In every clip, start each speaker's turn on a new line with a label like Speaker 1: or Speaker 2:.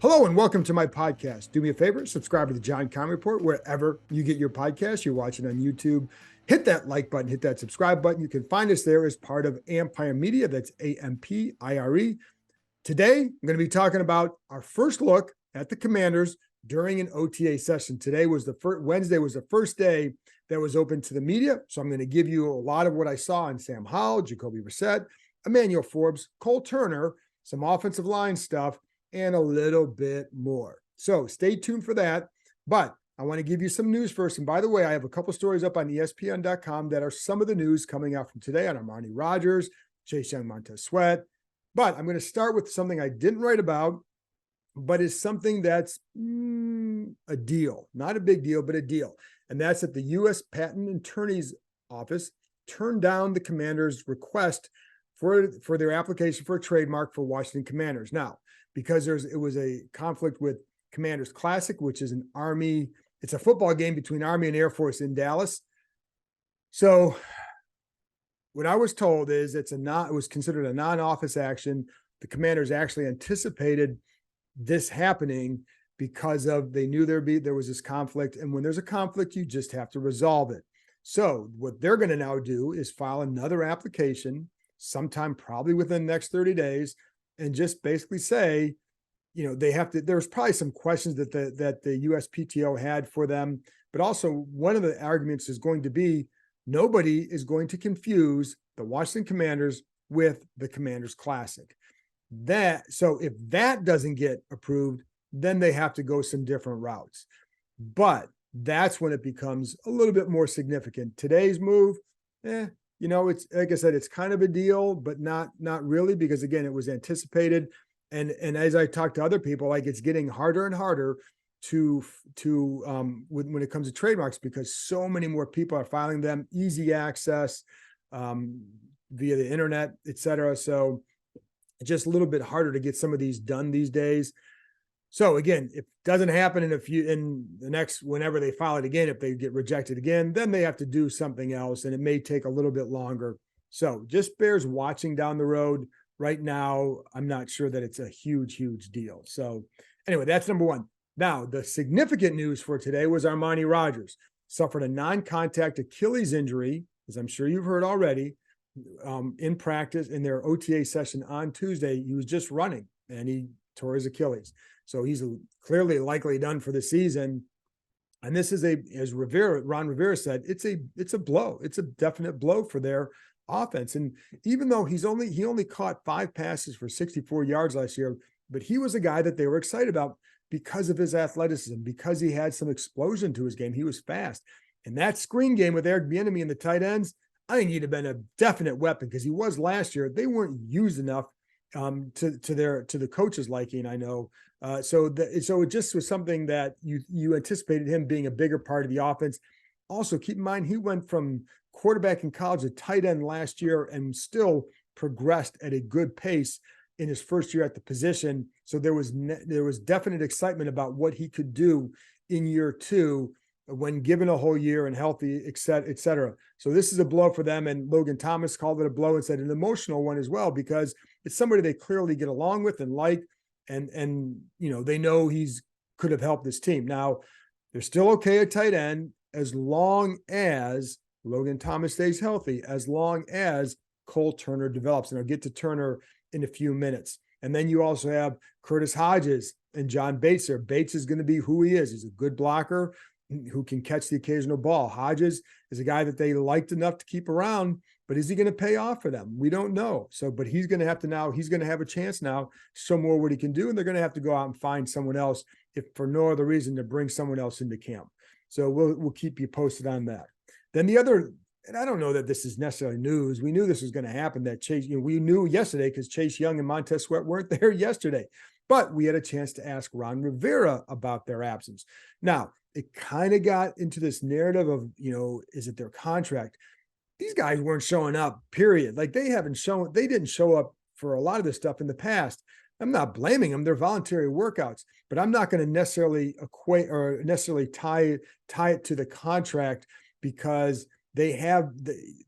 Speaker 1: Hello and welcome to my podcast. Do me a favor, subscribe to the John Keim Report wherever you get your podcast. You're watching on YouTube. Hit that like button, hit that subscribe button. You can find us there as part of Empire Media. That's AMPIRE. Today, I'm going to be talking about our first look at the Commanders during an OTA session. Today was the first, Wednesday was the first day that was open to the media. So I'm going to give you a lot of what I saw in Sam Howell, Jacoby Brissett, Emmanuel Forbes, Cole Turner, some offensive line stuff, and a little bit more. So stay tuned for that. But I want to give you some news first. And by the way, I have a couple stories up on ESPN.com that are some of the news coming out from today on Armani Rogers, Chase Young, Montez Sweat. But I'm going to start with something I didn't write about, but is something that's a deal, not a big deal, but a deal. And that's that the U.S. Patent Attorney's Office turned down the Commanders' request for their application for a trademark for Washington Commanders. Now, because it was a conflict with Commanders Classic, which is an Army, it's a football game between Army and Air Force in Dallas. So what I was told is it was considered a non-office action. The Commanders actually anticipated this happening because they knew there was this conflict. And when there's a conflict, you just have to resolve it. So what they're going to now do is file another application sometime probably within the next 30 days and just basically say, there's probably some questions that the USPTO had for them, but also one of the arguments is going to be nobody is going to confuse the Washington Commanders with the Commanders Classic. So if that doesn't get approved, then they have to go some different routes. But that's when it becomes a little bit more significant. Today's move, it's like I said, it's kind of a deal, but not really, because again, it was anticipated. And as I talk to other people, like it's getting harder and harder when it comes to trademarks, because so many more people are filing them, easy access via the internet, et cetera. So it's just a little bit harder to get some of these done these days. So again, if it doesn't happen in the next, whenever they file it again, if they get rejected again, then they have to do something else, and it may take a little bit longer. So just bears watching down the road. Right now, I'm not sure that it's a huge deal. So anyway, that's number one. Now, the significant news for today was Armani Rogers suffered a non-contact Achilles injury, as I'm sure you've heard already, in practice in their OTA session on Tuesday. He was just running and he tore his Achilles. So he's clearly likely done for the season. And this is as Ron Rivera said, it's a blow. It's a definite blow for their offense. And even though he only caught 5 passes for 64 yards last year, but he was a guy that they were excited about because of his athleticism, because he had some explosion to his game. He was fast. And that screen game with Eric Bieniemy in the tight ends, I think he'd have been a definite weapon, because he was last year. They weren't used enough to the coach's liking, I know. So it just was something that you anticipated him being a bigger part of the offense. Also, keep in mind, he went from quarterback in college to tight end last year and still progressed at a good pace in his first year at the position. So there was definite excitement about what he could do in year 2 when given a whole year and healthy, et cetera. So this is a blow for them. And Logan Thomas called it a blow and said an emotional one as well, because it's somebody they clearly get along with and like, and they know could have helped this team. Now, they're still okay at tight end as long as Logan Thomas stays healthy, as long as Cole Turner develops. And I'll get to Turner in a few minutes. And then you also have Curtis Hodges and John Bates there. Bates is going to be who he is. He's a good blocker who can catch the occasional ball. Hodges is a guy that they liked enough to keep around, but is he going to pay off for them? We don't know. But he's going to have a chance now to show more what he can do. And they're going to have to go out and find someone else, if for no other reason, to bring someone else into camp. So we'll keep you posted on that. Then the other, and I don't know that this is necessarily news. We knew this was going to happen, that Chase, we knew yesterday because Chase Young and Montez Sweat weren't there yesterday, but we had a chance to ask Ron Rivera about their absence. Now, it kind of got into this narrative of, is it their contract? These guys weren't showing up, period. Like they didn't show up for a lot of this stuff in the past. I'm not blaming them. They're voluntary workouts, but I'm not going to necessarily tie it to the contract, because they've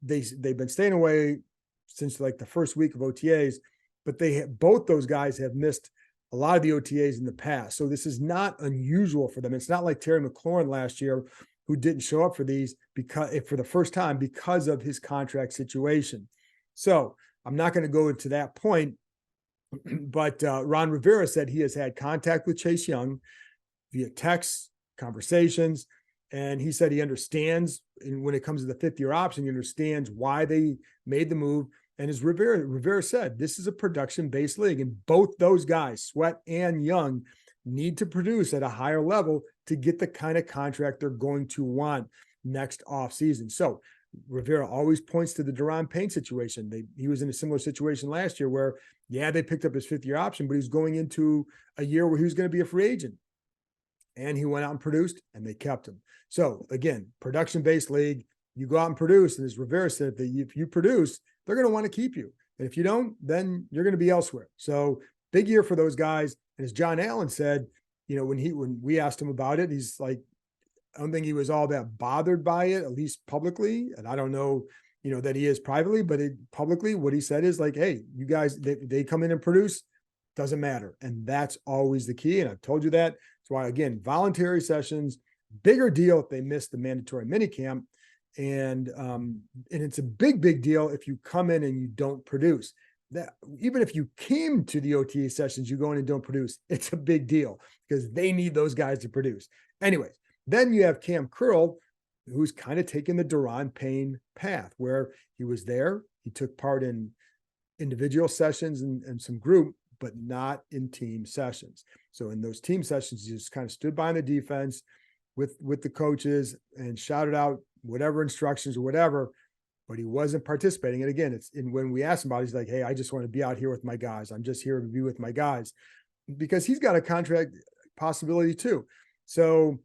Speaker 1: been staying away since like the first week of OTAs, but both those guys have missed a lot of the OTAs in the past. So this is not unusual for them. It's not like Terry McLaurin last year, who didn't show up for these because for the first time because of his contract situation. So I'm not going to go into that point, but Ron Rivera said he has had contact with Chase Young via text, conversations, and he said he understands, and when it comes to the fifth-year option, he understands why they made the move. And as Rivera said, this is a production-based league, and both those guys, Sweat and Young, need to produce at a higher level to get the kind of contract they're going to want next offseason. So Rivera always points to the Deron Payne situation. He was in a similar situation last year where, yeah, they picked up his fifth-year option, but he was going into a year where he was going to be a free agent. And he went out and produced, and they kept him. So again, production-based league, you go out and produce. And as Rivera said, if you produce, they're going to want to keep you. And if you don't, then you're going to be elsewhere. So big year for those guys. And as John Allen said, when we asked him about it, he's like, I don't think he was all that bothered by it, at least publicly. And I don't know, that he is privately, but publicly, what he said is like, hey, you guys, they come in and produce, doesn't matter. And that's always the key. And I've told you that. That's why, again, voluntary sessions, bigger deal if they miss the mandatory minicamp. And it's a big deal if you come in and you don't produce. That even if you came to the OTA sessions, you go in and don't produce, it's a big deal because they need those guys to produce. Anyways, then you have Cam Curl, who's kind of taken the Deron Payne path, where he was there. He took part in individual sessions and some group, but not in team sessions. So in those team sessions, he just kind of stood behind the defense with the coaches and shouted out whatever instructions or whatever, but he wasn't participating. And again, when we asked him about it, he's like, hey, I just want to be out here with my guys. I'm just here to be with my guys, because he's got a contract possibility too. So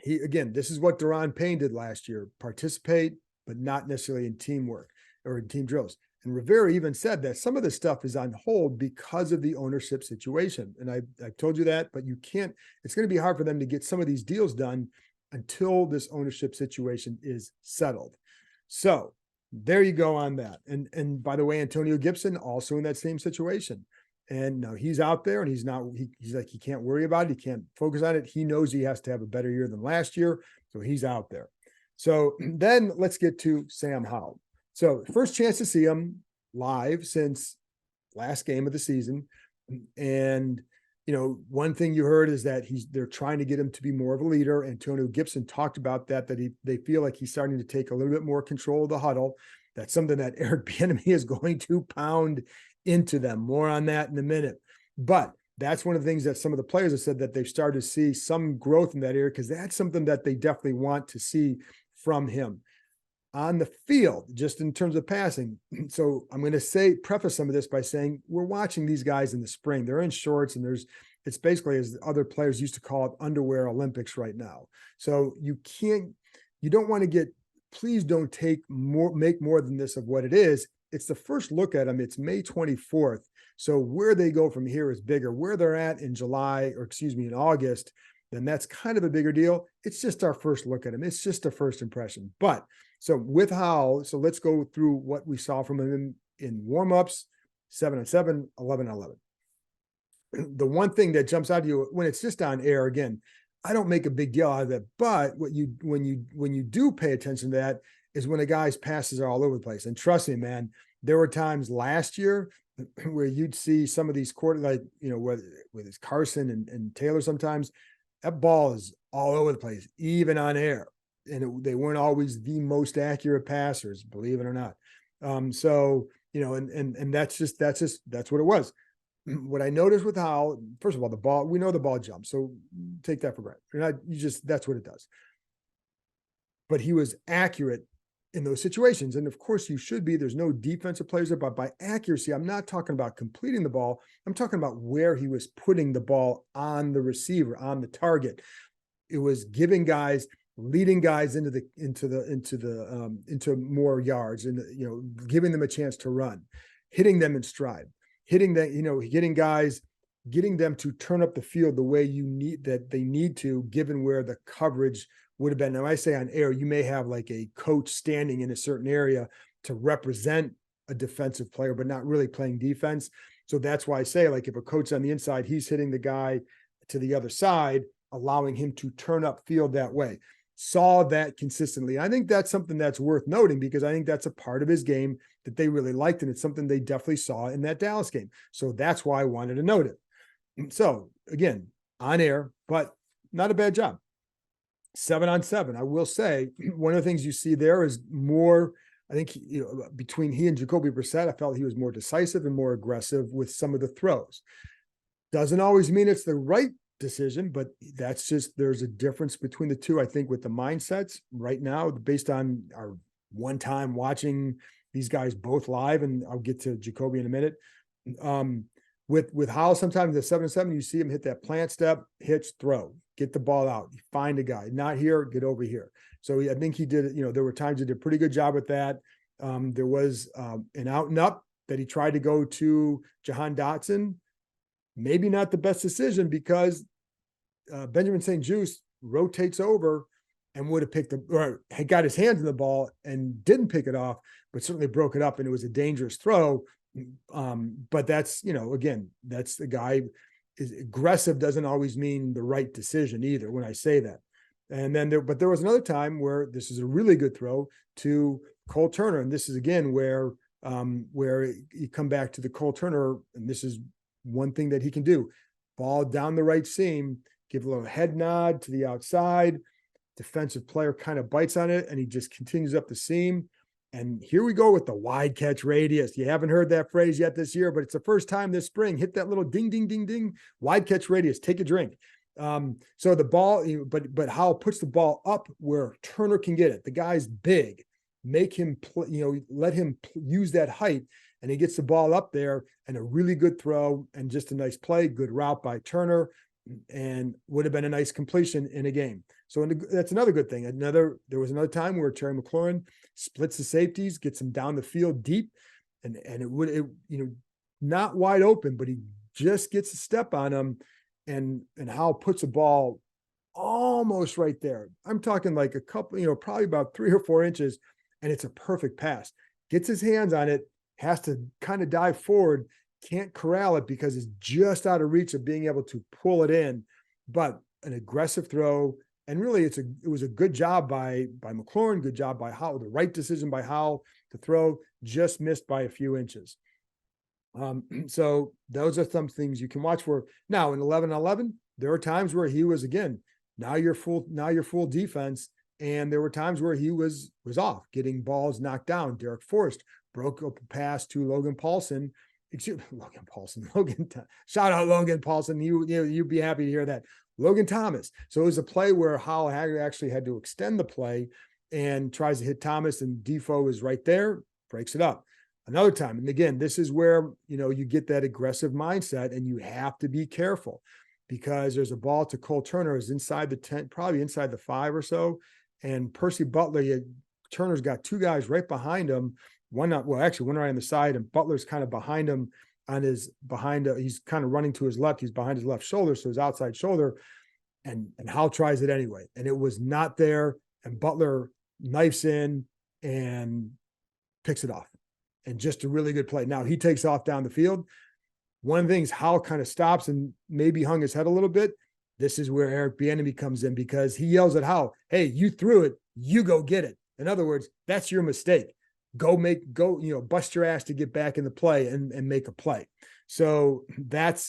Speaker 1: this is what Deron Payne did last year: participate, but not necessarily in teamwork or in team drills. And Rivera even said that some of this stuff is on hold because of the ownership situation. And I've told you that, but you can't, it's going to be hard for them to get some of these deals done until this ownership situation is settled. So there you go on that. And by the way, Antonio Gibson also in that same situation. And now he's out there and he's like, he can't worry about it. He can't focus on it. He knows he has to have a better year than last year. So he's out there. So then let's get to Sam Howell. So first chance to see him live since last game of the season. And, one thing you heard is that they're trying to get him to be more of a leader. Antonio Gibson talked about that they feel like he's starting to take a little bit more control of the huddle. That's something that Eric Bieniemy is going to pound into them. More on that in a minute. But that's one of the things that some of the players have said, that they've started to see some growth in that area, because that's something that they definitely want to see from him on the field, just in terms of passing. So I'm going to preface some of this by saying we're watching these guys in the spring. They're in shorts, and it's basically, as other players used to call it, underwear Olympics right now. So you don't want to please don't make more than this of what it is. It's the first look at them. It's May 24th. So where they go from here is bigger. Where they're at in in August, then that's kind of a bigger deal. It's just our first look at him. It's just a first impression. But so with Howell, let's go through what we saw from him in warmups, 7-on-7, 11-on-11. The one thing that jumps out to you when it's just on air, again, I don't make a big deal out of that. But when you do pay attention to that is when a guy's passes are all over the place. And trust me, man, there were times last year where you'd see some of these with it's Carson and Taylor, sometimes that ball is all over the place, even on air. And they weren't always the most accurate passers, believe it or not. And that's what it was. What I noticed with Howell, first of all, we know the ball jumps, so take that for granted. That's what it does. But he was accurate in those situations. And of course you should be. There's no defensive players there, but by accuracy, I'm not talking about completing the ball. I'm talking about where he was putting the ball on the receiver, on the target. It was leading guys into more yards, and giving them a chance to run, hitting them in stride, getting them to turn up the field the way they need to, given where the coverage would have been. Now I say on air, you may have like a coach standing in a certain area to represent a defensive player, but not really playing defense. So that's why I say, like, if a coach on the inside, he's hitting the guy to the other side, allowing him to turn up field that way. Saw that consistently. I think that's something that's worth noting, because I think that's a part of his game that they really liked, and it's something they definitely saw in that Dallas game. So that's why I wanted to note it. So again, on air, but not a bad job. 7-on-7. I will say one of the things you see there is more, I think, between he and Jacoby Brissett, I felt he was more decisive and more aggressive with some of the throws. Doesn't always mean it's the right decision, but that's just, there's a difference between the two, I think, with the mindsets right now, based on our one time watching these guys both live, and I'll get to Jacoby in a minute. With Howell, sometimes the 7-7, you see him hit that plant step, hitch, throw, get the ball out, you find a guy, not here, get over here. So I think he did, there were times he did a pretty good job with that. There was an out and up that he tried to go to Jahan Dotson. Maybe not the best decision, because Benjamin St-Juste rotates over and would have picked or had got his hands on the ball and didn't pick it off, but certainly broke it up, and it was a dangerous throw. But that's, again, that's the guy is aggressive, doesn't always mean the right decision either when I say that. And then there was another time where this is a really good throw to Cole Turner. And this is again where you come back to the Cole Turner, and this is one thing that he can do. Ball down the right seam, give a little head nod to the outside. Defensive player kind of bites on it, and he just continues up the seam. And here we go with the wide catch radius. You haven't heard that phrase yet this year, but it's the first time this spring. Hit that little ding, ding, ding, ding, wide catch radius. Take a drink. So the ball, but Howell puts the ball up where Turner can get it. The guy's big. Make him, let him use that height, and he gets the ball up there, and a really good throw and just a nice play. Good route by Turner, and would have been a nice completion in a game. So that's another good thing. There was another time where Terry McLaurin splits the safeties, gets him down the field deep, and it not wide open, but he just gets a step on him, and Howell puts a ball almost right there. I'm talking like a couple, probably about 3 or 4 inches, and it's a perfect pass. Gets his hands on it, has to kind of dive forward, can't corral it because it's just out of reach of being able to pull it in, but an aggressive throw. And really, it was a good job by McLaurin, good job by Howell, the right decision by Howell to throw, just missed by a few inches. So those are some things you can watch for. Now in 11-on-11, there are times where he was, again, now you're full defense, and there were times where he was off, getting balls knocked down. Derek Forrest broke up a pass to Logan Paulson. Shout out Logan Paulson. You'd be happy to hear that. Logan Thomas. So it was a play where Howell actually had to extend the play and tries to hit Thomas, and Defoe is right there, breaks it up. Another time, and again, this is where, you get that aggressive mindset, and you have to be careful, because there's a ball to Cole Turner, is inside the 10, probably inside the 5 or so. And Percy Butler, Turner's got 2 guys right behind him. One right on the side, and Butler's kind of behind him he's kind of running to his left. He's behind his left shoulder, so his outside shoulder, and Howell tries it anyway. And it was not there. And Butler knifes in and picks it off. And just a really good play. Now he takes off down the field. One of the things, Howell kind of stops and maybe hung his head a little bit. This is where Eric Bieniemy comes in, because he yells at Howell, "Hey, you threw it, you go get it." In other words, that's your mistake. Go bust your ass to get back in the play and make a play. So that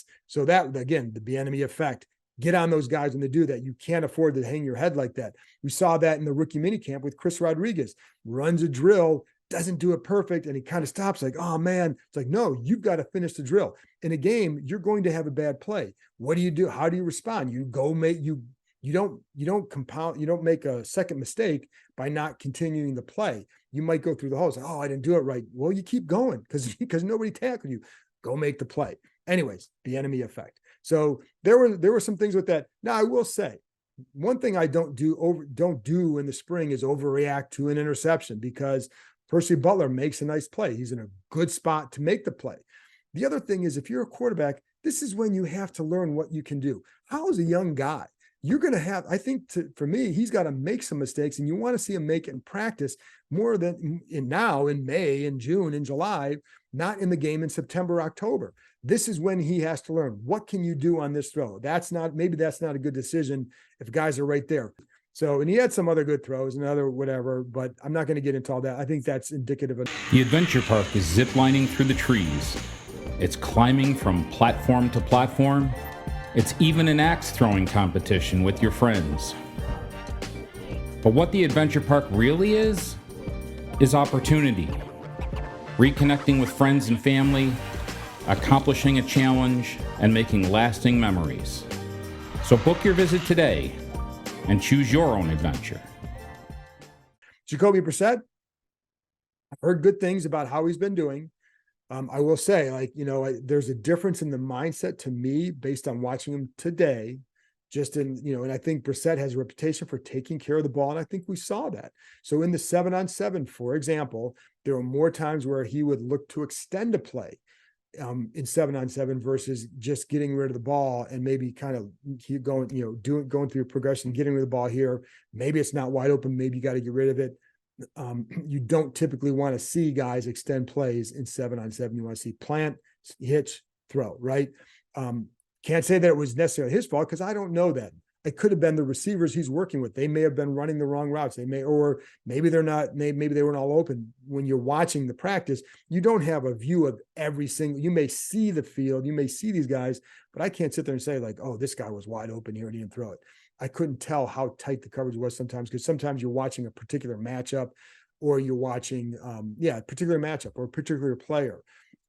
Speaker 1: again, the Bieniemy effect. Get on those guys when they do that. You can't afford to hang your head like that. We saw that in the rookie minicamp with Chris Rodriguez. Runs a drill, doesn't do it perfect, and he kind of stops like, oh man. It's like, no, you've got to finish the drill. In a game, you're going to have a bad play. What do you do? How do you respond? You don't compound, you don't make a second mistake by not continuing the play. You might go through the hole. Like, oh, I didn't do it right. Well, you keep going because nobody tackled you. Go make the play. Anyways, the enemy effect. So there were some things with that. Now I will say, one thing I don't do in the spring is overreact to an interception, because Percy Butler makes a nice play. He's in a good spot to make the play. The other thing is, if you're a quarterback, this is when you have to learn what you can do. Howell's a young guy. you're going to have, I think for me, he's got to make some mistakes, and you want to see him make it in practice more than in May, in June, in July, not in the game in September, October. This is when he has to learn, what can you do on this throw? Maybe that's not a good decision if guys are right there. So, and he had some other good throws and other whatever, but I'm not going to get into all that. I think that's indicative of.
Speaker 2: The adventure park is ziplining through the trees. It's climbing from platform to platform. It's even an axe throwing competition with your friends. But what the adventure park really is opportunity. Reconnecting with friends and family, accomplishing a challenge, and making lasting memories. So book your visit today and choose your own adventure.
Speaker 1: Jacoby Brissett, I've heard good things about how he's been doing. I will say, there's a difference in the mindset to me based on watching him today, and I think Brissett has a reputation for taking care of the ball, and I think we saw that. So in the 7-on-7, for example, there were more times where he would look to extend a play in 7-on-7 versus just getting rid of the ball and maybe kind of keep going, going through a progression, getting rid of the ball here. Maybe it's not wide open. Maybe you got to get rid of it. You don't typically want to see guys extend plays in 7-on-7. You want to see plant, hitch, throw, right? Can't say that it was necessarily his fault because I don't know that. It could have been the receivers he's working with. They may have been running the wrong routes. Or maybe they're not, maybe they weren't all open. When you're watching the practice, you don't have a view of every single, you may see the field, you may see these guys, but I can't sit there and say like, oh, this guy was wide open here and he didn't throw it. I couldn't tell how tight the coverage was sometimes, because sometimes you're watching a particular matchup or you're watching, a particular matchup or a particular player.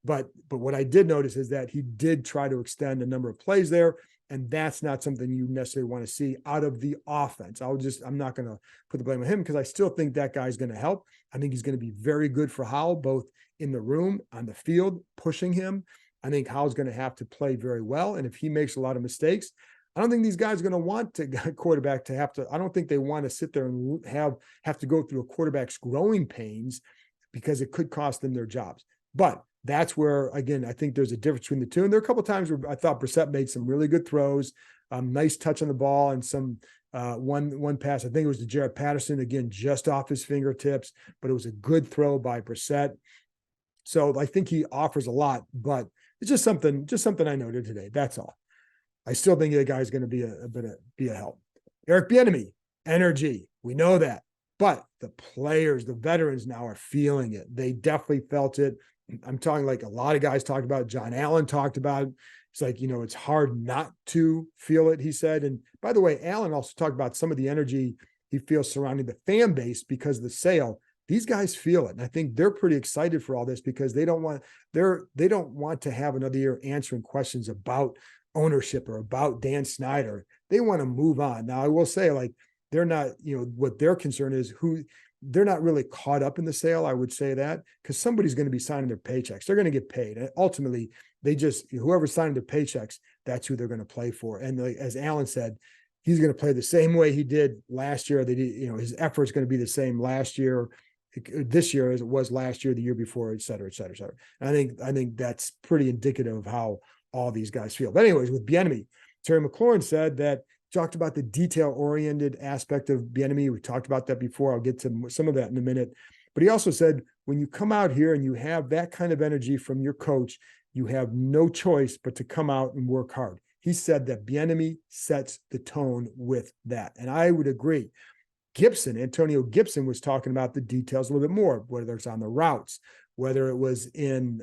Speaker 1: But what I did notice is that he did try to extend a number of plays there, and that's not something you necessarily want to see out of the offense. I'm not going to put the blame on him because I still think that guy's going to help. I think he's going to be very good for Howell, both in the room, on the field, pushing him. I think Howell's going to have to play very well. And if he makes a lot of mistakes, I don't think these guys are going to want to quarterback to have to. I don't think they want to sit there and have to go through a quarterback's growing pains, because it could cost them their jobs. But that's where, again, I think there's a difference between the two. And there are a couple of times where I thought Brissett made some really good throws, nice touch on the ball, and some one pass. I think it was to Jared Patterson, again, just off his fingertips, but it was a good throw by Brissett. So I think he offers a lot, but it's just something I noted today. That's all. I still think the guy's going to be a help. Eric Bieniemy, energy. We know that. But the players, the veterans now are feeling it. They definitely felt it. I'm talking like a lot of guys talked about it. John Allen talked about it. It's like, it's hard not to feel it, he said. And by the way, Allen also talked about some of the energy he feels surrounding the fan base because of the sale. These guys feel it. And I think they're pretty excited for all this because they don't want to have another year answering questions about ownership or about Dan Snyder. They want to move on. Now, I will say, like, they're not, what their concern is they're not really caught up in the sale. I would say that because somebody's going to be signing their paychecks. They're going to get paid. And ultimately, whoever's signing their paychecks, that's who they're going to play for. And as Allen said, he's going to play the same way he did last year. His effort is going to be the same this year as it was last year, the year before, et cetera, et cetera, et cetera. And I think that's pretty indicative of how all these guys feel. But anyways, with Bieniemy, Terry McLaurin said that, talked about the detail-oriented aspect of Bieniemy. We talked about that before. I'll get to some of that in a minute. But he also said, when you come out here and you have that kind of energy from your coach, you have no choice but to come out and work hard. He said that Bieniemy sets the tone with that. And I would agree. Antonio Gibson was talking about the details a little bit more, whether it's on the routes, whether it was in,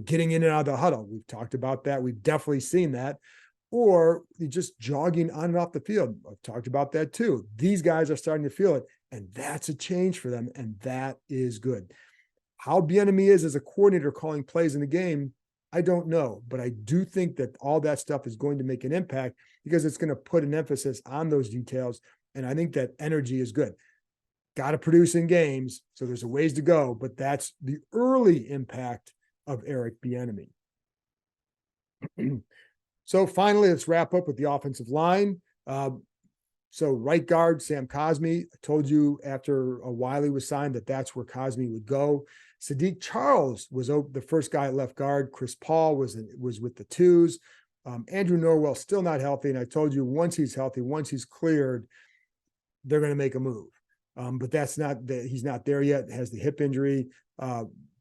Speaker 1: getting in and out of the huddle. We've talked about that. We've definitely seen that. Or just jogging on and off the field. I've talked about that too. These guys are starting to feel it, and that's a change for them, and that is good. How Bieniemy is as a coordinator calling plays in the game, I don't know, but I do think that all that stuff is going to make an impact because it's going to put an emphasis on those details, and I think that energy is good. Got to produce in games, so there's a ways to go, but that's the early impact of Eric Bieniemy. So finally, let's wrap up with the offensive line. So right guard, Sam Cosmi. I told you after Wiley was signed that's where Cosmi would go. Sadiq Charles was the first guy at left guard. Chris Paul was with the twos. Andrew Norwell still not healthy. And I told you, once he's healthy, once he's cleared, they're going to make a move. But that's not that he's not there yet, has the hip injury.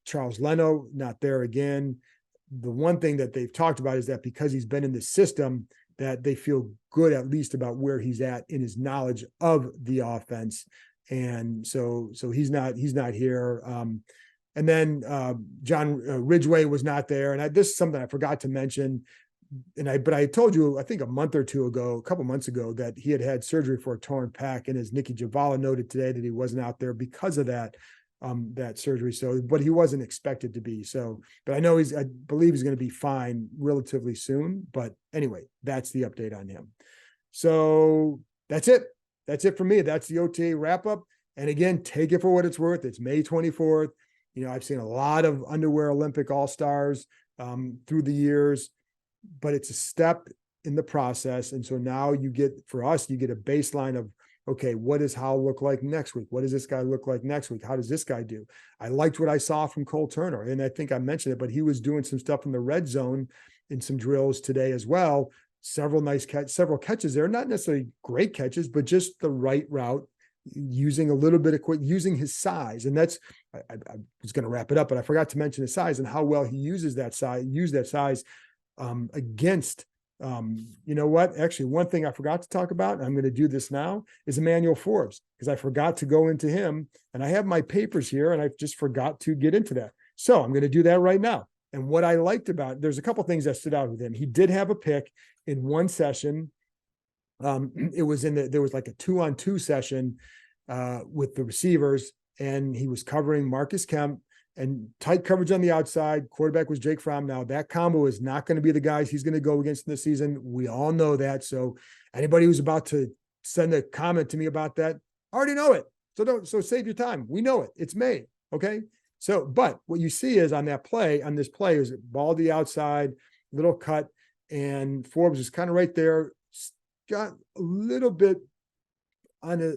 Speaker 1: Charles Leno, not there again. The one thing that they've talked about is that because he's been in the system, that they feel good at least about where he's at in his knowledge of the offense. And so he's not here. And then John Ridgway was not there. And this is something I forgot to mention. But I told you, I think a couple months ago, that he had surgery for a torn pec. And as Nikki Javala noted today, that he wasn't out there because of that surgery. So, but he wasn't expected to be. So, but I believe he's going to be fine relatively soon. But anyway, that's the update on him. So that's it. That's it for me. That's the OTA wrap up. And again, take it for what it's worth. It's May 24th. I've seen a lot of underwear Olympic all-stars through the years, but it's a step in the process. And so now you get a baseline of, okay, what does Howell look like next week? What does this guy look like next week? How does this guy do? I liked what I saw from Cole Turner. And I think I mentioned it, but he was doing some stuff in the red zone in some drills today as well. Several catches there, not necessarily great catches, but just the right route, using a little bit of using his size. And that's, I was going to wrap it up, but I forgot to mention his size and how well he uses that size, against, actually one thing I forgot to talk about, and I'm going to do this now, is Emmanuel Forbes, because I forgot to go into him, and I have my papers here and I just forgot to get into that. So I'm going to do that right now. And what I liked about, there's a couple things that stood out with him. He did have a pick in one session. There was like a 2-on-2 session with the receivers, and he was covering Marcus Kemp and tight coverage on the outside. Quarterback was Jake Fromm. Now that combo is not going to be the guys he's going to go against in the season. We all know that. So anybody who's about to send a comment to me about that, already know it. So save your time. We know it. It's May. Okay. So, but what you see is on this play is ball to the outside, little cut, and Forbes is kind of right there, got a little bit on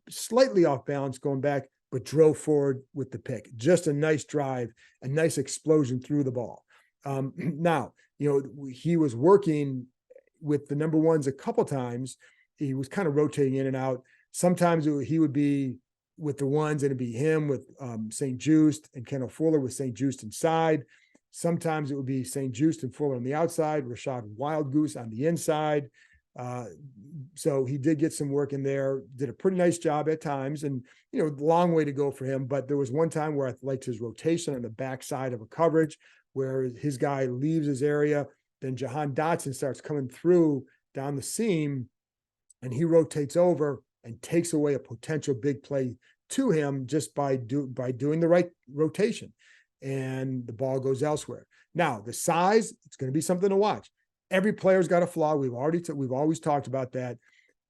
Speaker 1: slightly off balance going back, but drove forward with the pick. Just a nice drive, a nice explosion through the ball. Now, he was working with the number ones a couple times. He was kind of rotating in and out. Sometimes he would be with the ones, and it'd be him with St. Just and Kendall Fuller with St. Just inside. Sometimes it would be St. Just and Fuller on the outside, Rashad Wildgoose on the inside. So he did get some work in there, did a pretty nice job at times, and long way to go for him. But there was one time where I liked his rotation on the backside of a coverage where his guy leaves his area, then Jahan Dotson starts coming through down the seam, and he rotates over and takes away a potential big play to him just by doing the right rotation, and the ball goes elsewhere. Now the size, it's going to be something to watch. Every player's got a flaw. We've always talked about that.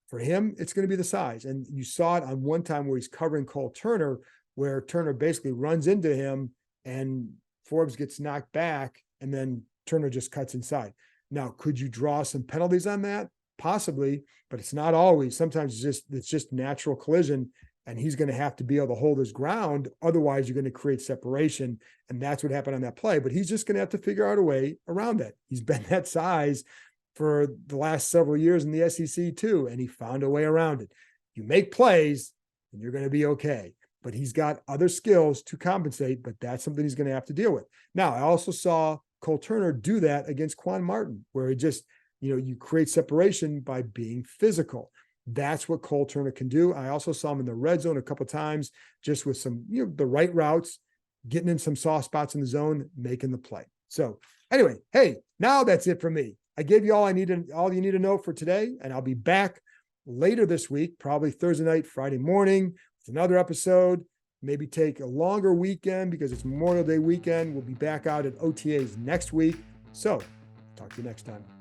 Speaker 1: For him, it's going to be the size. And you saw it on one time where he's covering Cole Turner, where Turner basically runs into him and Forbes gets knocked back, and then Turner just cuts inside. Now, could you draw some penalties on that? Possibly, but it's not always. Sometimes it's just natural collision, and he's going to have to be able to hold his ground. Otherwise, you're going to create separation, and that's what happened on that play. But he's just going to have to figure out a way around that. He's been that size for the last several years in the SEC too, and he found a way around it. You make plays, and you're going to be okay. But he's got other skills to compensate, but that's something he's going to have to deal with. Now, I also saw Cole Turner do that against Quan Martin, where he just, you create separation by being physical. That's what Cole Turner can do. I also saw him in the red zone a couple of times, just with some, the right routes, getting in some soft spots in the zone, making the play. So anyway, hey, now that's it for me. I gave you all you need to know for today, and I'll be back later this week, probably Thursday night, Friday morning, with another episode. Maybe take a longer weekend because it's Memorial Day weekend. We'll be back out at OTAs next week. So talk to you next time.